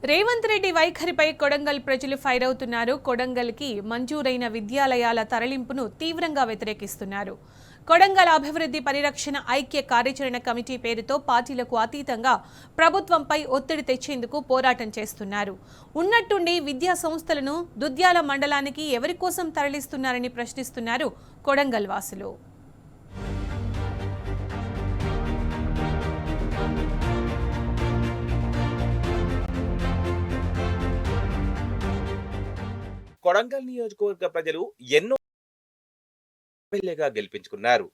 రేవంత్ రెడ్డి వైఖరిపై కొడంగల్ ప్రజలు ఫైర్ అవుతున్నారు. కొడంగల్కి మంజూరైన విద్యాలయాల తరలింపును తీవ్రంగా వ్యతిరేకిస్తున్నారు. కొడంగల్ అభివృద్ధి పరిరక్షణ ఐక్య కార్యాచరణ కమిటీ పేరుతో పార్టీలకు అతీతంగా ప్రభుత్వంపై ఒత్తిడి తెచ్చేందుకు పోరాటం చేస్తున్నారు. ఉన్నట్టుండి విద్యా సంస్థలను దుద్యాల మండలానికి ఎవరి కోసం తరలిస్తున్నారని ప్రశ్నిస్తున్నారు కొడంగల్ వాసులు. కొడంగల్ నియోజకవర్గ ప్రజలు ఎన్నో ఎమ్మెల్యేగా గెలిపించుకున్నారు.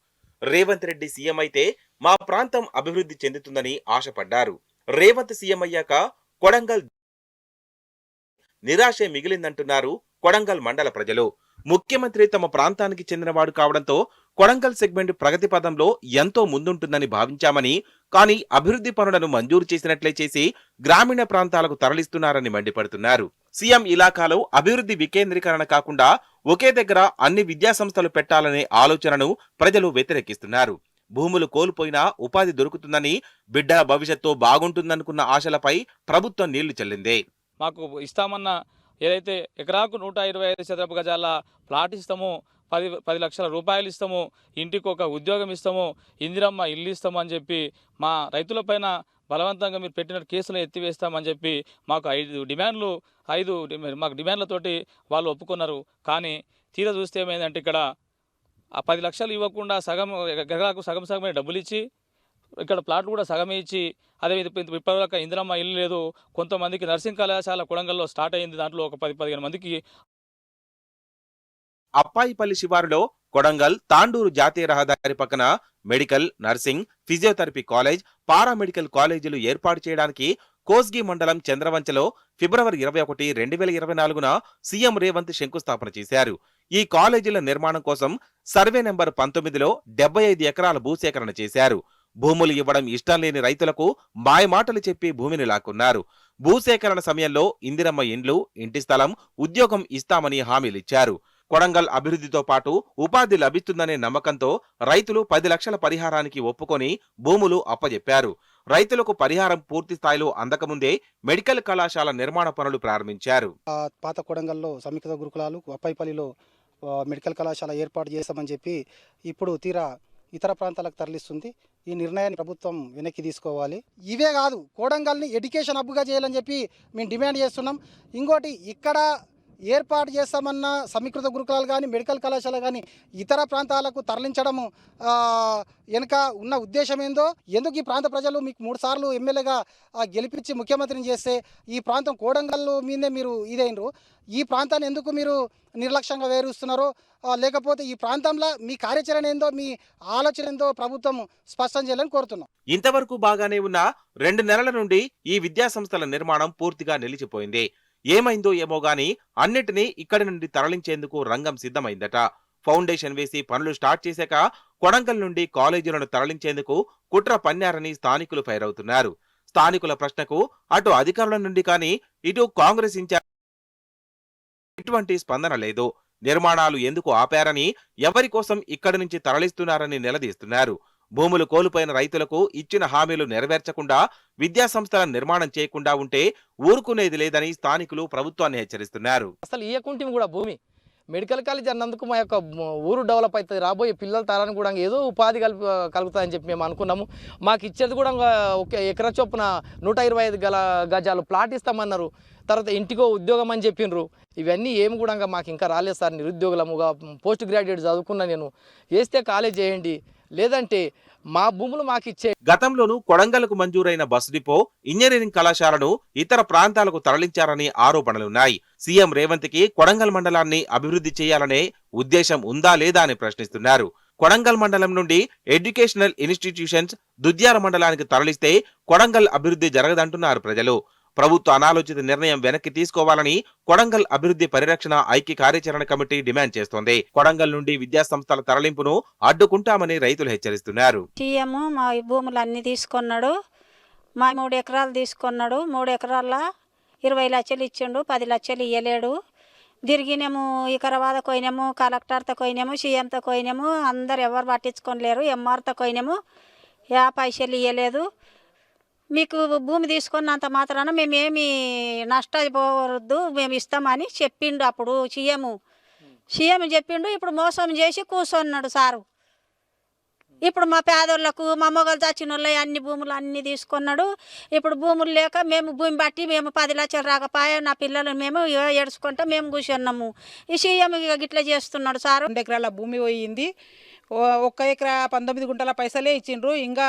రేవంత్ రెడ్డి సీఎం అయితే మా ప్రాంతం అభివృద్ధి చెందుతుందని ఆశపడ్డారు. రేవంత్ సీఎం అయ్యాక కొడంగల్ నిరాశే మిగిలిందంటున్నారు కొడంగల్ మండల ప్రజలు. ముఖ్యమంత్రి తమ ప్రాంతానికి చెందినవాడు కావడంతో కొడంగల్ సెగ్మెంట్ ప్రగతి పదంలో ఎంతో ముందుంటుందని భావించామని, కానీ అభివృద్ధి పనులను మంజూరు చేసినట్లే చేసి గ్రామీణ ప్రాంతాలకు తరలిస్తున్నారని మండిపడుతున్నారు. సీఎం ఇలాకాలో అభివృద్ధి వికేంద్రీకరణ కాకుండా ఒకే దగ్గర అన్ని విద్యాసంస్థలు పెట్టాలనే ఆలోచనను ప్రజలు వ్యతిరేకిస్తున్నారు. భూములు కోల్పోయినా ఉపాధి దొరుకుతుందని, బిడ్డల భవిష్యత్తు బాగుంటుందనుకున్న ఆశలపై ప్రభుత్వం నీళ్లు చల్లిందే. మాకు ఇస్తామన్న ఏదైతే ఎకరాకు 125 చదరపు గజాల ప్లాట్ ఇస్తామో, 10 లక్షల రూపాయలు ఇస్తాము, ఇంటికి ఒక ఉద్యోగం ఇస్తాము, ఇందిరమ్మ ఇల్లు ఇస్తాము అని చెప్పి మా రైతులపైన బలవంతంగా మీరు పెట్టిన కేసులు ఎత్తివేస్తామని చెప్పి మాకు 5 డిమాండ్లతోటి వాళ్ళు ఒప్పుకున్నారు. కానీ తీరా చూస్తే ఏమైందంటే ఇక్కడ ఆ 10 లక్షలు ఇవ్వకుండా ఎకరాకు సగమే డబ్బులు ఇచ్చి, ఇక్కడ ప్లాట్లు కూడా సగమే ఇచ్చి, అదే ఇప్పటివరకు ఇందిరమ్మ ఇల్లు లేదు. కొంతమందికి నర్సింగ్ కళాశాల కొడంగల్లో స్టార్ట్ అయింది, దాంట్లో ఒక 10-15 మందికి. అప్పాయిపల్లి శివారులో కొడంగల్ తాండూరు జాతీయ రహదారి పక్కన medical, nursing, physiotherapy college, paramedical కాలేజీలు ఏర్పాటు చేయడానికి కోస్గి మండలం చంద్రవంచలో ఫిబ్రవరి 21, 2024న సీఎం రేవంత్ శంకుస్థాపన చేశారు. ఈ కాలేజీల నిర్మాణం కోసం సర్వే నెంబర్ 19లో 75 ఎకరాల భూసేకరణ చేశారు. భూములు ఇవ్వడం ఇష్టం లేని రైతులకు మాయమాటలు చెప్పి భూమిని లాక్కున్నారు. భూసేకరణ సమయంలో ఇందిరమ్మ ఇండ్లు, ఇంటి స్థలం, ఉద్యోగం ఇస్తామని హామీలిచ్చారు. కొడంగల్ అభివృద్ధితో పాటు ఉపాధి లభిస్తుందనే నమ్మకంతో రైతులు 10 లక్షల పరిహారానికి ఒప్పుకొని భూములు అప్పజెప్పారు. రైతులకు పరిహారం పూర్తి స్థాయిలో అందకముందే మెడికల్ కళాశాల నిర్మాణ పనులు ప్రారంభించారు. పాత కొడంగల్లో సమీకృత గురుకులాలు, అప్పాయిపల్లిలో మెడికల్ కళాశాల ఏర్పాటు చేస్తామని చెప్పి ఇప్పుడు తీరా ఇతర ప్రాంతాలకు తరలిస్తుంది. ఈ నిర్ణయాన్ని ప్రభుత్వం వెనక్కి తీసుకోవాలి. ఇవే కాదు, కొడంగల్ని ఎడ్యుకేషన్ హబ్గా చేయాలని చెప్పి మేము డిమాండ్ చేస్తున్నాం. ఇంకోటి, ఇక్కడ ఏర్పాటు చేస్తామన్న సమీకృత గురుకులాలు కానీ, మెడికల్ కళాశాల కానీ ఇతర ప్రాంతాలకు తరలించడము వెనుక ఉన్న ఉద్దేశం ఏందో, ఎందుకు ఈ ప్రాంత ప్రజలు మీకు 3 సార్లు ఎమ్మెల్యేగా గెలిపించి ముఖ్యమంత్రిని చేస్తే ఈ ప్రాంతం కొడంగల్ మీదే మీరు ఇదైనరు, ఈ ప్రాంతాన్ని ఎందుకు మీరు నిర్లక్ష్యంగా వేరుస్తున్నారో, లేకపోతే ఈ ప్రాంతంలో మీ కార్యాచరణ ఏందో, మీ ఆలోచన ఏందో ప్రభుత్వం స్పష్టం చేయాలని కోరుతున్నాం. ఇంతవరకు బాగానే ఉన్న 2 నెలల నుండి ఈ విద్యాసంస్థల నిర్మాణం పూర్తిగా నిలిచిపోయింది. ఏమైందో ఏమో గాని అన్నిటినీ ఇక్కడి నుండి తరలించేందుకు రంగం సిద్ధమైందట. ఫౌండేషన్ వేసి పనులు స్టార్ట్ చేశాక కొడంగల్ నుండి కాలేజీలను తరలించేందుకు కుట్ర పన్నారని స్థానికులు ఫైర్ అవుతున్నారు. స్థానికుల ప్రశ్నకు అటు అధికారుల నుండి కానీ ఇటు కాంగ్రెస్ ఇన్ఛార్జ్ ఎటువంటి స్పందన లేదు. నిర్మాణాలు ఎందుకు ఆపారని, ఎవరి కోసం ఇక్కడి నుంచి తరలిస్తున్నారని నిలదీస్తున్నారు. భూములు కోల్పోయిన రైతులకు ఇచ్చిన హామీలు నెరవేర్చకుండా విద్యాసంస్థల నిర్మాణం చేయకుండా ఉంటే ఊరుకునేది లేదని స్థానికులు ప్రభుత్వాన్ని హెచ్చరిస్తున్నారు. అసలు ఇయ్యకుంటే కూడా భూమి మెడికల్ కాలేజ్ అన్నందుకు మా యొక్క ఊరు డెవలప్ అవుతుంది, రాబోయే పిల్లల తరానికి కూడా ఏదో ఉపాధి కలుగుతుందని చెప్పి మేము అనుకున్నాము. మాకు ఇచ్చేది కూడా ఒక ఎకరా చొప్పున 125 గజాలు ప్లాట్ ఇస్తామన్నారు. తర్వాత ఇంటికో ఉద్యోగం అని చెప్పిండ్రు. ఇవన్నీ ఏమి కూడా మాకు ఇంకా రాలేదు సార్. నిరుద్యోగులముగా పోస్ట్ గ్రాడ్యుయేట్ చదువుకున్నా నేను, వేస్తే కాలేజ్ చేయండి, లేదంటే మా భూములు మాకు ఇచ్చే. గతంలోనూ కొడంగల్కు మంజూరైన బస్ డిపో, ఇంజనీరింగ్ కళాశాలను ఇతర ప్రాంతాలకు తరలించారని ఆరోపణలున్నాయి. సీఎం రేవంత్ కి కొడంగల్ మండలాన్ని అభివృద్ధి చేయాలనే ఉద్దేశం ఉందా లేదా అని ప్రశ్నిస్తున్నారు. కొడంగల్ మండలం నుండి ఎడ్యుకేషనల్ ఇన్స్టిట్యూషన్స్ దుద్యాల మండలానికి తరలిస్తే కొడంగల్ అభివృద్ధి జరగదంటున్నారు ప్రజలు. ప్రభుత్వ అనాలోచిత నిర్ణయం వెనక్కి తీసుకోవాలని కొడంగల్ అభివృద్ధి పరిరక్షణ ఐక్య కార్యాచరణ కమిటీ డిమాండ్ చేస్తోంది. కొడంగల్ నుండి విద్యాసంస్థల తరలింపును అడ్డుకుంటామని రైతులు హెచ్చరిస్తున్నారు. సీఎం మా భూములన్నీ తీసుకున్నాడు, మా 3 ఎకరాలు తీసుకున్నాడు. 3 ఎకరాల 20 లక్షలు ఇచ్చిండు, 10 లక్షలు ఇవ్వలేడు. తిరిగినేమో వికారాబాద్ పోయినాము, కలెక్టర్తో పోయినాము, సీఎంతో పోయినాము, అందరు ఎవరు పట్టించుకోలేరు. ఎంఆర్తో పోయినాము, 50 పైసలు ఇవ్వలేదు. మీకు భూమి తీసుకున్నంత మాత్రాన మేమేమి నష్టపోవద్దు, మేము ఇస్తామని చెప్పిండు అప్పుడు సీఎం చెప్పిండు. ఇప్పుడు మోసం చేసి కూర్చున్నాడు సారు. ఇప్పుడు మా పేదోళ్ళకు, మా మొగలు చచ్చిన వాళ్ళ అన్ని భూములు అన్నీ తీసుకున్నాడు. ఇప్పుడు భూములు లేక మేము భూమి బట్టి మేము 10 లక్షలు రాకపోయా, నా పిల్లలు మేము ఏడ్చుకుంటా మేము కూర్చున్నాము. ఈ సీఎం ఇట్లా చేస్తున్నాడు సారు. 2 ఎకరాల భూమి పోయింది. 1 ఎకరా 19 గుంటల పైసలే ఇచ్చిండ్రు. ఇంకా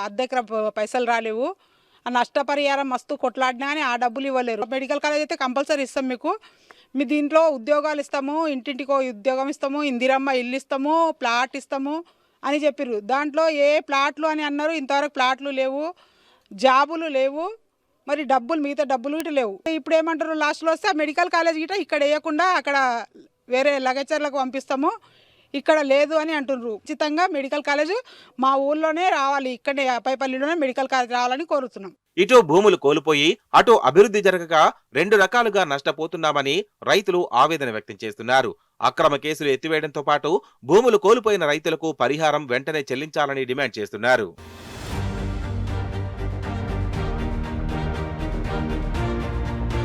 అర్ధ ఎకరా పైసలు రాలేవు. ఆ నష్టపరిహారం మస్తు కొట్లాడినా కానీ ఆ డబ్బులు ఇవ్వలేరు. మెడికల్ కాలేజ్ అయితే కంపల్సరీ ఇస్తాం మీకు. మీ దీంట్లో ఉద్యోగాలు ఇస్తాము, ఇంటింటికో ఉద్యోగం ఇస్తాము, ఇందిరమ్మ ఇల్లు ఇస్తాము, ప్లాట్ ఇస్తాము అని చెప్పారు. దాంట్లో ఏ ప్లాట్లు అని అన్నారు. ఇంతవరకు ప్లాట్లు లేవు, జాబులు లేవు, మరి మిగతా డబ్బులు ఇటు లేవు. ఇప్పుడు ఏమంటారు, లాస్ట్లో వస్తే మెడికల్ కాలేజ్ గిట ఇక్కడ వేయకుండా అక్కడ వేరే లగచర్లకు పంపిస్తాము, ఇక్కడ లేదు అని అంటున్నారు. ఖచ్చితంగా మెడికల్ కాలేజ్ మా ఊళ్ళోనే రావాలి, ఇక్కడే అప్పైపల్లిలోనే మెడికల్ కాలేజ్ రావాలని కోరుతున్నాం. ఇటు భూములు కోల్పోయి అటు అభివృద్ధి జరగక 2 రకాలుగా నష్టపోతున్నామని రైతులు ఆవేదన వ్యక్తం చేస్తున్నారు. అక్రమ కేసులు ఎత్తివేయడంతో పాటు భూములు కోల్పోయిన రైతులకు పరిహారం వెంటనే చెల్లించాలని డిమాండ్ చేస్తున్నారు.